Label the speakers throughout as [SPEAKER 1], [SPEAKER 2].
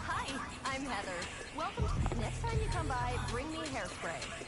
[SPEAKER 1] Hi, I'm Heather. Welcome. Next time you come by, bring me hairspray.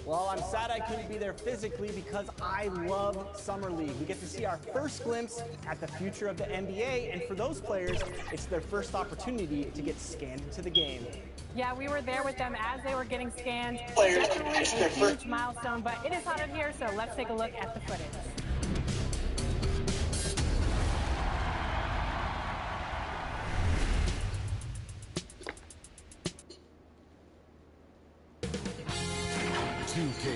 [SPEAKER 2] Well, I'm sad I couldn't be there physically because I love Summer League. We get to see our first glimpse at the future of the NBA, and for those players, it's their first opportunity to get scanned into the game.
[SPEAKER 3] Yeah, we were there with them as they were getting scanned. Definitely a huge milestone, but it is hot in here, so let's take a look at the footage.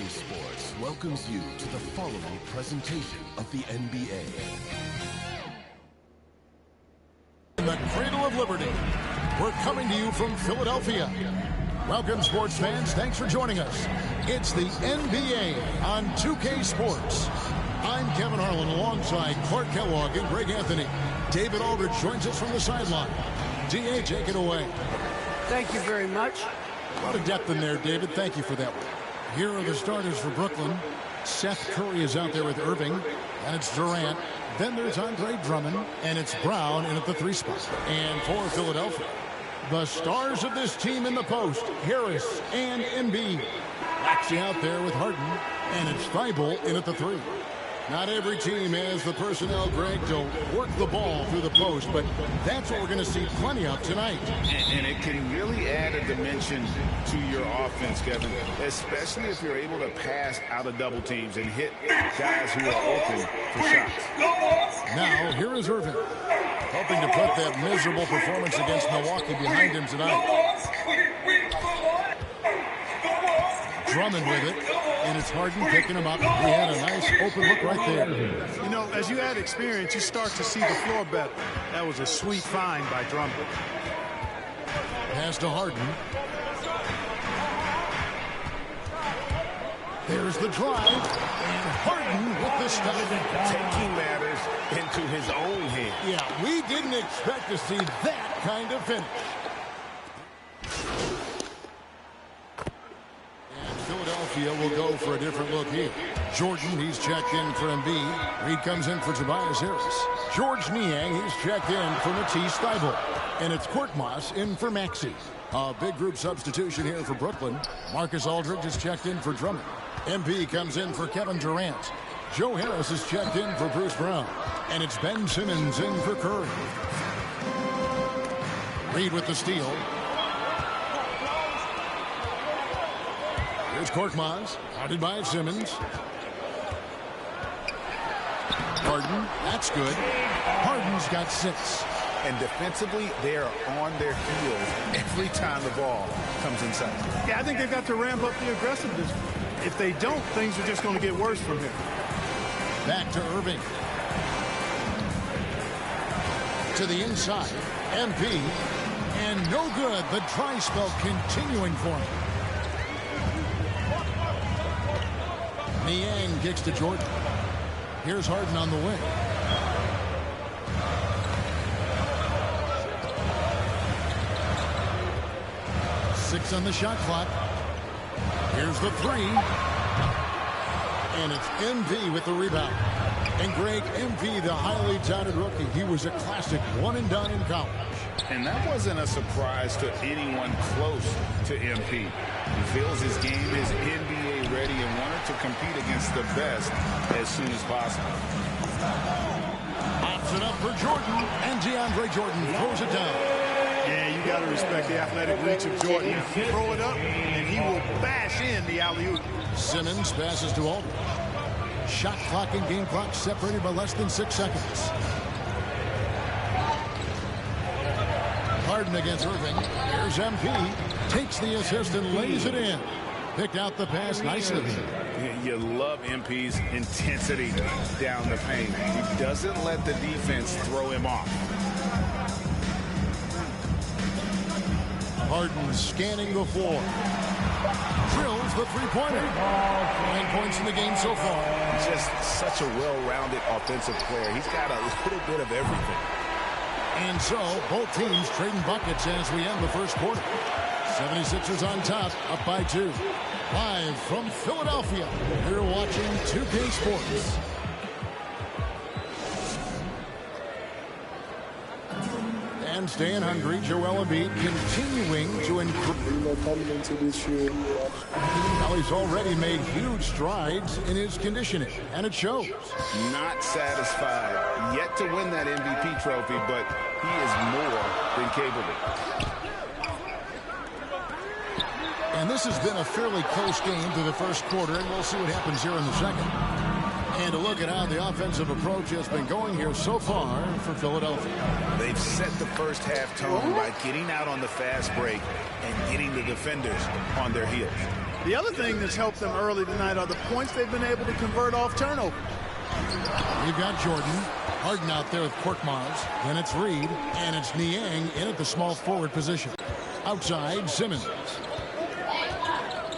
[SPEAKER 4] Sports welcomes you to the following presentation of the NBA.
[SPEAKER 5] of Liberty. We're coming to you from Philadelphia. Welcome, sports fans. Thanks for joining us. It's the NBA on 2K Sports. I'm Kevin Harlan alongside Clark Kellogg and Greg Anthony. David Aldridge joins us from the sideline. DA, take it away.
[SPEAKER 6] Thank you very much.
[SPEAKER 5] A lot of depth in there, David. Thank you for that one. Here are the starters for Brooklyn. Seth Curry is out there with Irving, and it's Durant. Then there's Andre Drummond, and it's Brown in at the 3 spot. And for Philadelphia, the stars of this team in the post, Harris and Embiid. Maxey out there with Harden, and it's Thibault in at the 3. Not every team has the personnel, Greg, to work the ball through the post, but that's what we're going to see plenty of tonight.
[SPEAKER 7] And it can really add a dimension to your offense, Kevin, especially if you're able to pass out of double teams and hit guys who are open for shots.
[SPEAKER 5] Now, here is Irving, hoping to put that miserable performance against Milwaukee behind him tonight. Drummond with it, and it's Harden picking him up. He had a nice open look right there.
[SPEAKER 8] You know, as you add experience, you start to see the floor better. That was a sweet find by Drummond.
[SPEAKER 5] Pass to Harden. There's the drive, and Harden with the stop.
[SPEAKER 7] Taking matters into his own hand.
[SPEAKER 5] Yeah, we didn't expect to see that kind of finish. Philadelphia will go for a different look here. Jordan, he's checked in for Embiid. Reed comes in for Tobias Harris. George Niang, he's checked in for Matisse Thybulle. And it's Korkmaz in for Maxey. A big group substitution here for Brooklyn. Marcus Aldridge is checked in for Drummond. MP comes in for Kevin Durant. Joe Harris is checked in for Bruce Brown. And it's Ben Simmons in for Curry. Reed with the steal. Here's Korkmaz, guarded by Simmons. Harden, that's good. Harden's got 6.
[SPEAKER 7] And defensively, they are on their heels every time the ball comes inside.
[SPEAKER 8] Yeah, I think they've got to ramp up the aggressiveness. If they don't, things are just going to get worse from here.
[SPEAKER 5] Back to Irving. To the inside, MP. And no good. The dry spell continuing for him. Niang kicks to Jordan. Here's Harden on the wing. Six on the shot clock. Here's the 3. And it's MV with the rebound. And Greg, MV, the highly touted rookie. He was a classic one-and-done in college.
[SPEAKER 7] And that wasn't a surprise to anyone close to MP. He feels his game is NBA ready and wanted to compete against the best as soon as possible.
[SPEAKER 5] Pops it up for Jordan, and DeAndre Jordan throws it down.
[SPEAKER 8] Yeah, you got to respect the athletic reach of Jordan. Throw it up, and he will bash in the alley-oop.
[SPEAKER 5] Simmons passes to Aldridge. Shot clock and game clock separated by less than 6 seconds. Harden against Irving. Here's MP. Takes the assist and lays it in. Picked out the pass nicely.
[SPEAKER 7] You love MP's intensity down the paint. He doesn't let the defense throw him off.
[SPEAKER 5] Harden scanning the floor. Drills the three-pointer. 9 points in the game so far.
[SPEAKER 7] Just such a well-rounded offensive player. He's got a little bit of everything.
[SPEAKER 5] And so, both teams trading buckets as we end the first quarter. 76ers on top, up by 2. Live from Philadelphia, you're watching 2K Sports. And staying hungry, Joel Embiid continuing to improve.
[SPEAKER 9] Coming into this year,
[SPEAKER 5] Well, he's already made huge strides in his conditioning, and it shows.
[SPEAKER 7] Not satisfied yet to win that MVP trophy, but he is more than capable.
[SPEAKER 5] And this has been a fairly close game through the first quarter, and we'll see what happens here in the second. And to look at how the offensive approach has been going here so far for Philadelphia.
[SPEAKER 7] They've set the first half tone by getting out on the fast break and getting the defenders on their heels.
[SPEAKER 8] The other thing that's helped them early tonight are the points they've been able to convert off turnover.
[SPEAKER 5] We've got Jordan. Harden out there with Korkmaz. Then it's Reed, and it's Niang in at the small forward position. Outside, Simmons.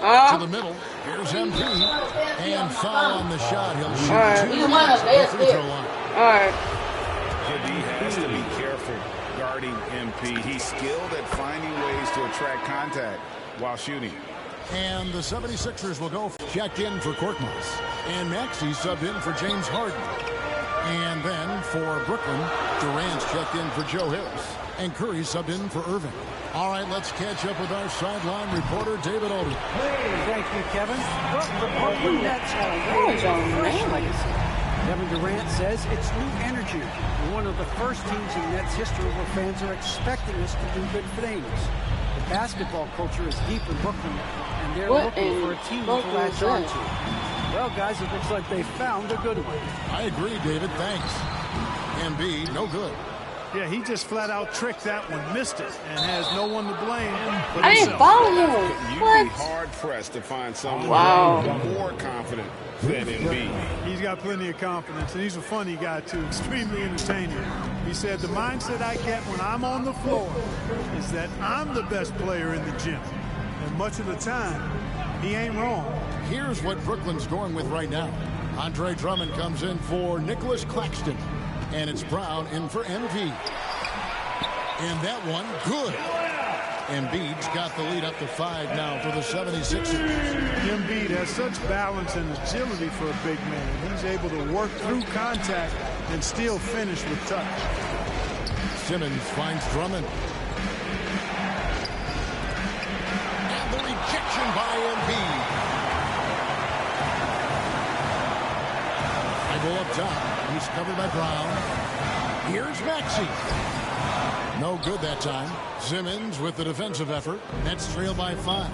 [SPEAKER 5] To the middle. Here's MP. And foul on the shot. He'll shoot 2 at the free throw line.
[SPEAKER 7] He has to be careful guarding MP. He's skilled at finding ways to attract contact while shooting.
[SPEAKER 5] And the 76ers will go checked in for Korkmaz. And Maxey subbed in for James Harden. And then for Brooklyn, Durant's checked in for Joe Harris. And Curry subbed in for Irving. All right, let's catch up with our sideline reporter, David Oldham.
[SPEAKER 6] Thank you, Kevin. Well, the Brooklyn Nets have a very fresh legacy. Kevin Durant says it's new energy. We're one of the first teams in Nets history where fans are expecting us to do good things. The basketball culture is deep in Brooklyn, and they're looking for a team to latch on to. Well, guys, it looks like they found a good one.
[SPEAKER 5] I agree, David. Thanks. Embiid, no good.
[SPEAKER 8] Yeah, he just flat out tricked that one, missed it, and has no one to blame but
[SPEAKER 9] I didn't follow him.
[SPEAKER 7] You'd be hard-pressed to find someone more confident than Embiid.
[SPEAKER 8] He's got plenty of confidence, and he's a funny guy, too, extremely entertaining. He said, the mindset I get when I'm on the floor is that I'm the best player in the gym. And much of the time, he ain't wrong.
[SPEAKER 5] Here's what Brooklyn's going with right now. Andre Drummond comes in for Nicholas Claxton. And it's Brown in for MV. And that one, good. Embiid's got the lead up to 5 now for the 76ers.
[SPEAKER 8] Embiid has such balance and agility for a big man. He's able to work through contact and still finish with touch.
[SPEAKER 5] Simmons finds Drummond. And the rejection by Embiid. I go up top. He's covered by Brown. Here's Maxey. No good that time. Simmons with the defensive effort. Nets trail by 5.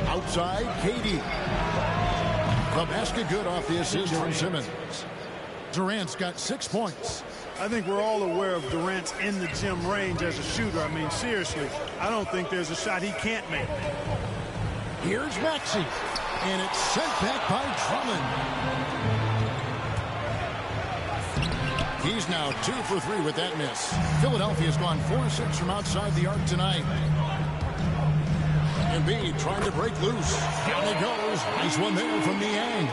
[SPEAKER 5] Outside, KD. The basket good off the assist from Simmons. Durant's got 6 points.
[SPEAKER 8] I think we're all aware of Durant's in the gym range as a shooter. I mean, seriously, I don't think there's a shot he can't make.
[SPEAKER 5] Here's Maxey. And it's sent back by Drummond. He's now 2 for 3 with that miss. Philadelphia's gone 4-6 from outside the arc tonight. Embiid trying to break loose. Down he goes. Nice one there from Niang.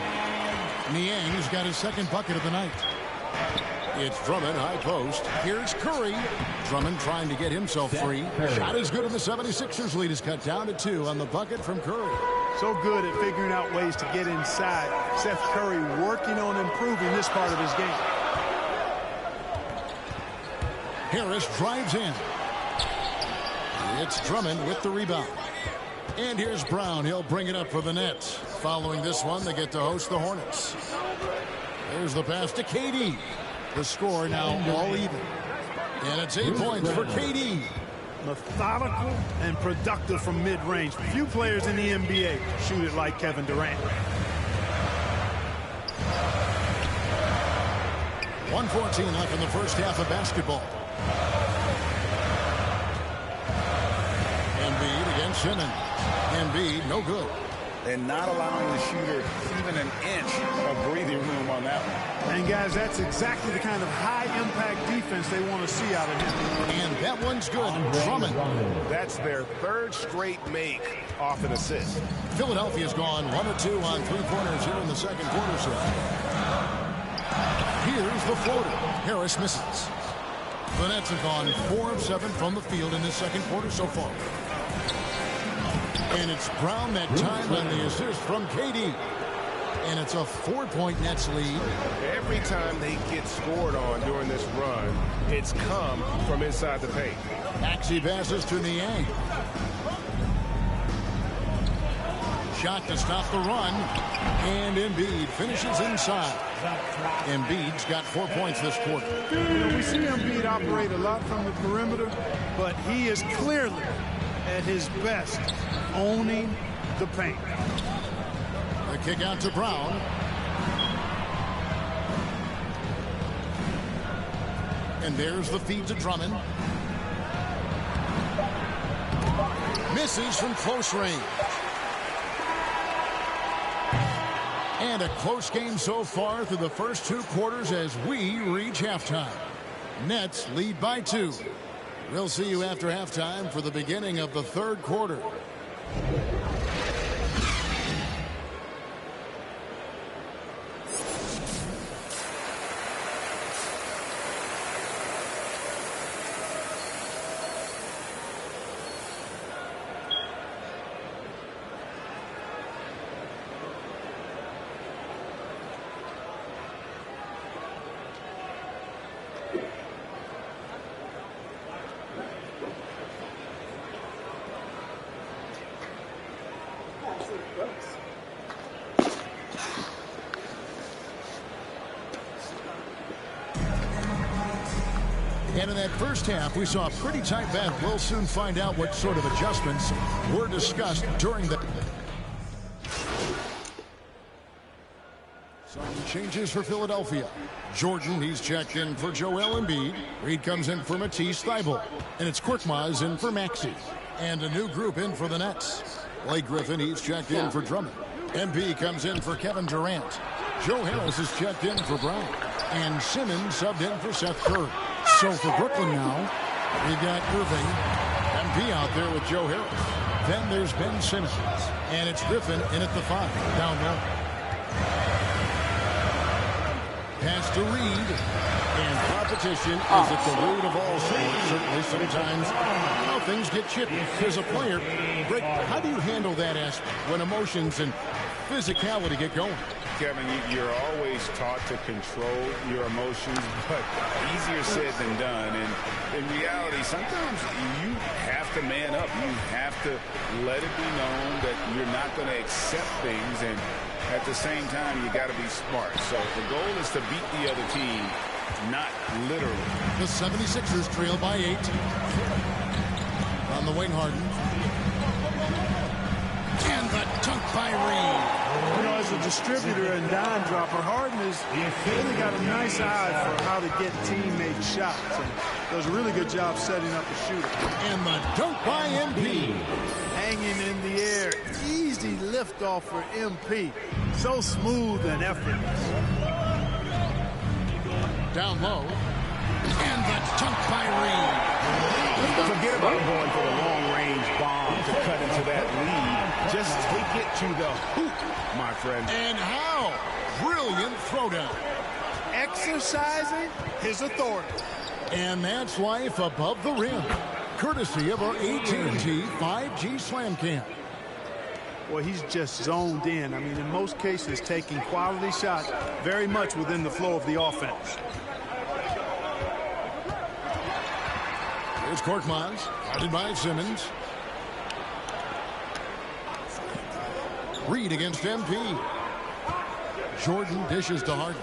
[SPEAKER 5] Niang's got his second bucket of the night. It's Drummond, high post. Here's Curry. Drummond trying to get himself free. Shot is good, and the 76ers lead is cut down to 2 on the bucket from Curry.
[SPEAKER 8] So good at figuring out ways to get inside. Seth Curry working on improving this part of his game.
[SPEAKER 5] Harris drives in. It's Drummond with the rebound. And here's Brown. He'll bring it up for the Nets. Following this one, they get to host the Hornets. There's the pass to KD. The score now all even. And it's 8 points for KD.
[SPEAKER 8] Methodical and productive from mid-range. Few players in the NBA shoot it like Kevin Durant.
[SPEAKER 5] 1:14 left in the first half of basketball. Embiid against Simmons. Embiid, no good.
[SPEAKER 7] And not allowing the shooter even an inch of breathing room on that one.
[SPEAKER 8] And, guys, that's exactly the kind of high-impact defense they want to see out of him.
[SPEAKER 5] And that one's good. Drummond.
[SPEAKER 10] That's their 3rd straight make off an assist.
[SPEAKER 5] Philadelphia's gone 1 or 2 on 3-pointers here in the second quarter set. Here's the floater. Harris misses. The Nets have gone 4 of 7 from the field in this second quarter so far. And it's Brown that time on the assist from KD. And it's a 4-point Nets lead.
[SPEAKER 10] Every time they get scored on during this run, it's come from inside the paint.
[SPEAKER 5] Maxey passes to Niang. Shot to stop the run. And Embiid finishes inside. Embiid's got 4 points this quarter.
[SPEAKER 8] You know, we see Embiid operate a lot from the perimeter, but he is clearly at his best owning the paint.
[SPEAKER 5] The kick out to Brown. And there's the feed to Drummond. Misses from close range. And a close game so far through the first 2 quarters as we reach halftime. Nets lead by 2. We'll see you after halftime for the beginning of the 3rd quarter. And in that first half, we saw a pretty tight battle. We'll soon find out what sort of adjustments were discussed during the... Some changes for Philadelphia. Jordan, he's checked in for Joel Embiid. Reed comes in for Matisse Thybulle. And it's Korkmaz in for Maxey. And a new group in for the Nets. Blake Griffin, he's checked in for Drummond. MP comes in for Kevin Durant. Joe Harris is checked in for Brown. And Simmons subbed in for Seth Curry. So for Brooklyn now, we've got Irving, MP out there with Joe Harris. Then there's Ben Simmons. And it's Griffin in at the 5, down low. Pass to Reed. And competition is at the root of all sports. Certainly sometimes, things get chippy. As a player, Greg, how do you handle that aspect when emotions and physicality get going?
[SPEAKER 7] Kevin, you're always taught to control your emotions, but easier said than done. And in reality, sometimes you have to man up. You have to let it be known that you're not going to accept things. And at the same time, you got to be smart. So the goal is to beat the other team, not literally.
[SPEAKER 5] The 76ers trail by 8. On the wing, Harden. And the dunk by Reed.
[SPEAKER 8] You know, as a distributor and dime dropper, Harden has really got a nice eye for how to get teammate shots. And does a really good job setting up a shooter.
[SPEAKER 5] And the dunk by MP.
[SPEAKER 8] Hanging in the air. Easy liftoff for MP. So smooth and effortless.
[SPEAKER 5] Down low. And the dunk by Reed.
[SPEAKER 10] Forget about going for the long-range bomb to cut into that lead. Just take it to the hoop, my friend.
[SPEAKER 5] And how? Brilliant throwdown.
[SPEAKER 8] Exercising his authority.
[SPEAKER 5] And that's life above the rim. Courtesy of our AT&T 5G Slam Cam.
[SPEAKER 8] Well, he's just zoned in. I mean, in most cases, taking quality shots very much within the flow of the offense.
[SPEAKER 5] Here's Korkmaz, guarded by Simmons. Reed against MP. Jordan dishes to Harden.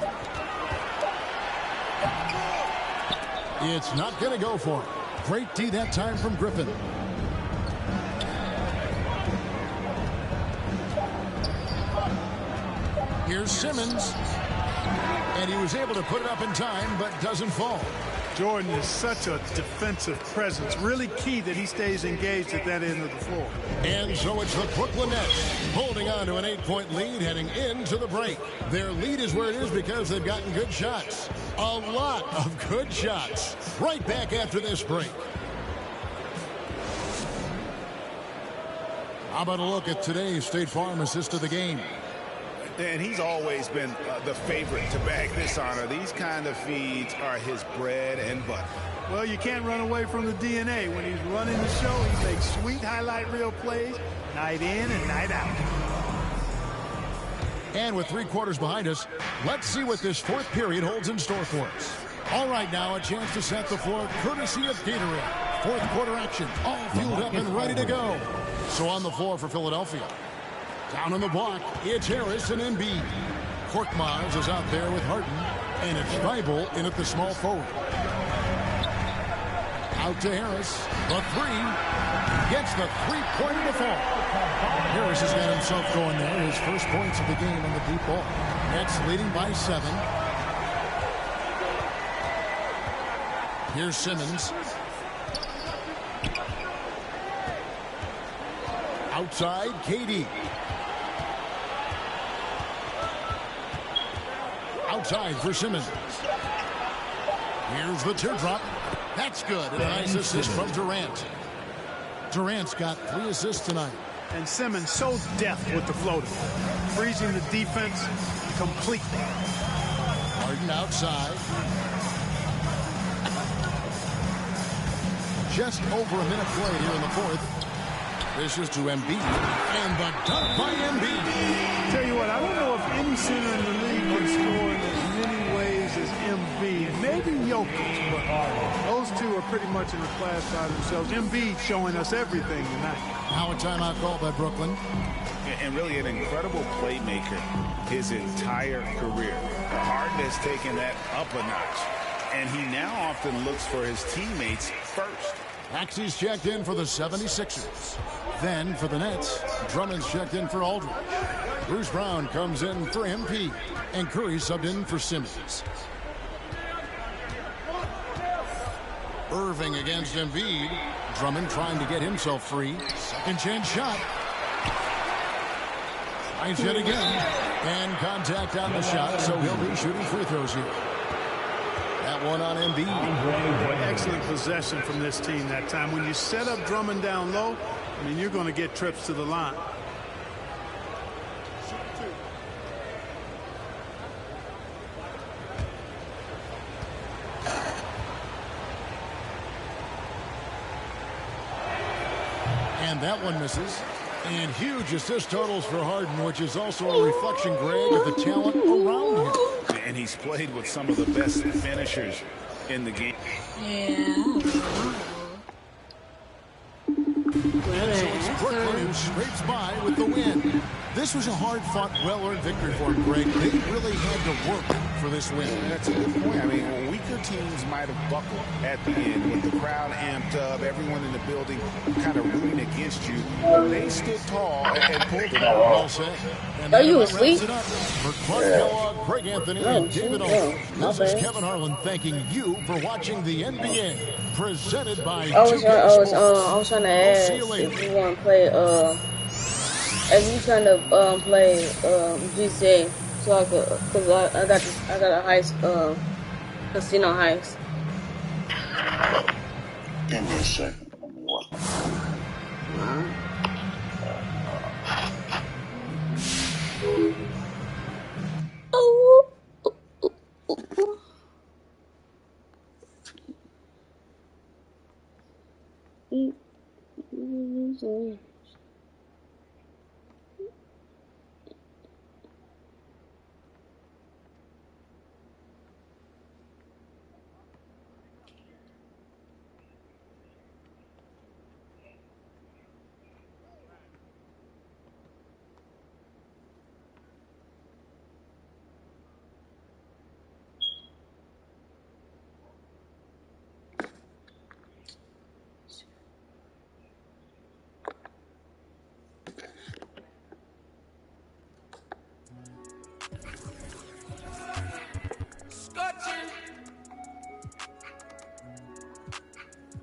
[SPEAKER 5] It's not going to go for him. Great D that time from Griffin. Here's Simmons. And he was able to put it up in time, but doesn't fall.
[SPEAKER 8] Jordan is such a defensive presence. Really key that he stays engaged at that end of the floor.
[SPEAKER 5] And so it's the Brooklyn Nets holding on to an 8-point lead heading into the break. Their lead is where it is because they've gotten good shots. A lot of good shots. Right back after this break. How about a look at today's State Farm assist of the game?
[SPEAKER 7] And he's always been the favorite to bag this honor. These kind of feeds are his bread and butter.
[SPEAKER 8] Well, you can't run away from the DNA. When he's running the show, he makes sweet highlight reel plays night in and night out.
[SPEAKER 5] And with 3 quarters behind us, let's see what this 4th period holds in store for us. All right, now a chance to set the floor courtesy of Gatorade. 4th quarter action, all fueled up and ready to go. So on the floor for Philadelphia. Down on the block, it's Harris and Embiid. Korkmaz is out there with Harden, and it's Thybulle in at the small forward. Out to Harris, the 3, gets the 3-pointer to fall. Harris has got himself going there, his first points of the game on the deep ball. Nets leading by 7. Here's Simmons. Outside, KD. Outside for Simmons. Here's the teardrop. That's good. And a nice assist from Durant. Durant's got 3 assists tonight.
[SPEAKER 8] And Simmons so deft with the floater, freezing the defense completely.
[SPEAKER 5] Harden outside. Just over a minute played here in the fourth. This is to Embiid, and the dunk by Embiid.
[SPEAKER 8] Tell you what, I don't know if any center in the league can score in as many ways as Embiid. Maybe Jokic, but those two are pretty much in a class by themselves. Embiid showing us everything tonight.
[SPEAKER 5] Now a timeout called by Brooklyn.
[SPEAKER 7] And really an incredible playmaker his entire career. Harden has taken that up a notch, and he now often looks for his teammates first.
[SPEAKER 5] Maxey's checked in for the 76ers. Then for the Nets, Drummond's checked in for Aldridge. Bruce Brown comes in for MP, and Curry subbed in for Simmons. Irving against Embiid. Drummond trying to get himself free. Second chance shot. Tries yet again. And contact on the shot, so he'll be shooting free throws here. That one on Embiid.
[SPEAKER 8] Excellent possession from this team that time. When you set up Drummond down low, I mean, you're going to get trips to the line.
[SPEAKER 5] And that one misses. And huge assist totals for Harden, which is also a reflection, Greg, of the talent around him.
[SPEAKER 7] And he's played with some of the best finishers in the game.
[SPEAKER 5] So it's Brooklyn who scrapes by with the win. This was a hard-fought, well-earned victory for him, Greg. They really had to work for this win.
[SPEAKER 7] That's a good point. I mean, weaker teams might have buckled at the end with the crowd amped up, everyone in the building kind of rooting against you. But they stood tall and pulled it off.
[SPEAKER 5] Well said. And
[SPEAKER 9] Are you asleep?
[SPEAKER 5] For Clark Kellogg, Greg Anthony, and David Owen, this is Kevin Harlan thanking you for watching the NBA. Presented by
[SPEAKER 9] I was trying to ask if you want to play if you trying to play GTA, so I could, cause I got a heist, casino heist.
[SPEAKER 11] Give me a second.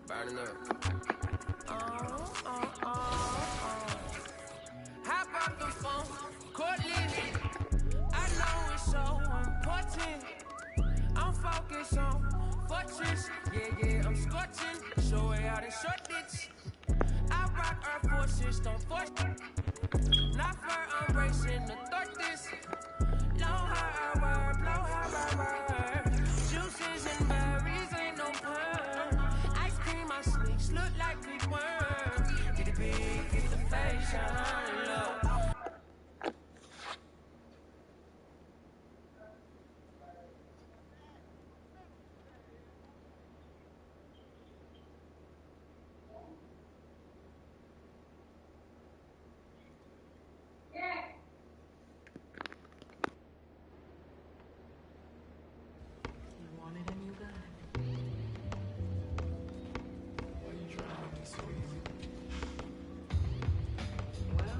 [SPEAKER 12] Burning up. Hop off the phone, Courtney. I know it's so important. I'm focused on fortress. Yeah, I'm scorching. Show it out in short ditch. I rock Air Forces, don't force. Not for I'm racing the thought this. Blow her word, blow her word. Juices and berries ain't no perm. Ice cream on sneaks look like big worms. Get it big, get the face shine low.
[SPEAKER 13] Well,